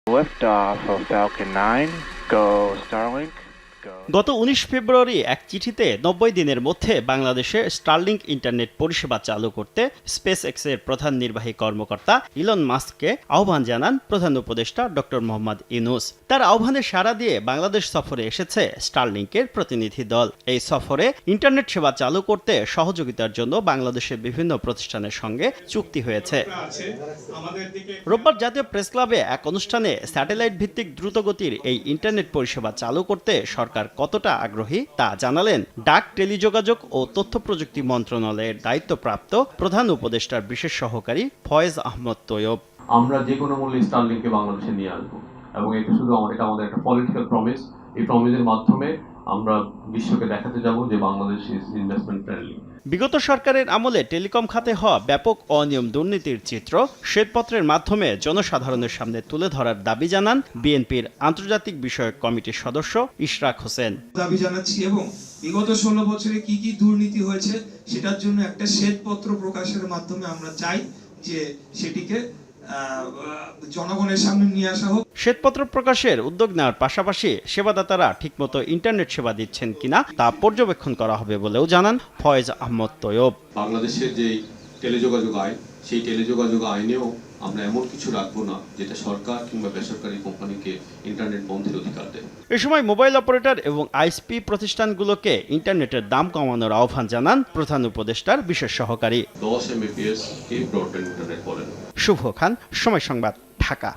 Liftoff of Falcon 9. Go Starlink. গত ১৯ ফেব্রুয়ারি এক চিঠিতে ৯০ দিনের মধ্যে বাংলাদেশে স্টারলিংক ইন্টারনেট পরিষেবা চালু করতে স্পেসএক্সের প্রধান নির্বাহী কর্মকর্তা ইলন মাস্ককে আহ্বান জানান প্রধান উপদেষ্টা ডক্টর মোহাম্মদ ইউনূস। তার আহ্বানে সাড়া দিয়ে বাংলাদেশ সফরে এসেছে স্টারলিংকের প্রতিনিধি দল। এই সফরে ইন্টারনেট সেবা চালু করতে সহযোগিতার জন্য বাংলাদেশের বিভিন্ন প্রতিষ্ঠানের সঙ্গে চুক্তি হয়েছে। রোববার জাতীয় প্রেস ক্লাবে এক অনুষ্ঠানে স্যাটেলাইট ভিত্তিক দ্রুতগতির এই ইন্টারনেট পরিষেবা চালু করতে সরকার কতটা আগ্রহী তা জানালেন ডাক, টেলিযোগাযোগ ও তথ্য প্রযুক্তি মন্ত্রণালয়ের দায়িত্বপ্রাপ্ত প্রধান উপদেষ্টার বিশেষ সহকারী ফয়েজ আহমদ তৈয়ব। আমরা যে কোনো মূল্যে স্টারলিংককে বাংলাদেশে নিয়ে আসবো এবং এটা আমাদের একটা পলিটিক্যাল প্রমিস। এই প্রমিসের মাধ্যমে আমরা বিশ্বকে দেখাতে যাব যে বাংলাদেশ ইজ ইনভেস্টমেন্ট ফ্রেন্ডলি। বিগত সরকারের আমলে টেলিকম খাতে হওয়া ব্যাপক অনিয়ম দুর্নীতির চিত্র শ্বেতপত্রের মাধ্যমে জনসাধারণের সামনে তুলে ধরার দাবি জানান বিএনপির আন্তর্জাতিক বিষয়ক কমিটির সদস্য ইশরাক হোসেন। দাবি জানাচ্ছি এবং বিগত ১৬ বছরে কি কি দুর্নীতি হয়েছে সেটার জন্য একটা শ্বেতপত্র প্রকাশের মাধ্যমে আমরা চাই যে সেটিকে জনগণের সামনে নিয়ে আসা হোক। শ্বেতপত্র প্রকাশের উদ্যোগ নেওয়ার পাশাপাশি সেবাদাতারা ঠিকমতো ইন্টারনেট সেবা দিচ্ছেন কিনা তা পর্যবেক্ষণ করা হবে বলেও জানান ফয়েজ আহমদ তৈয়ব। বাংলাদেশের যে টেলিযোগাযোগ আইন, সেই টেলিযোগাযোগ আইনেও আমরা এমন কিছু রাখবো না যেটা সরকার কিংবা বেসরকারি কোম্পানিকে ইন্টারনেট বন্ধের অধিকার দেয়। এ সময় মোবাইল অপারেটর এবং আইএসপি প্রতিষ্ঠানগুলোকে ইন্টারনেটের দাম কমানোর আহ্বান জানান প্রধান উপদেষ্টার বিশেষ সহকারী। 10 Mbps কে ব্রডব্যান্ড ইন্টারনেট বলেন। শুভ খান, সময় সংবাদ, ঢাকা।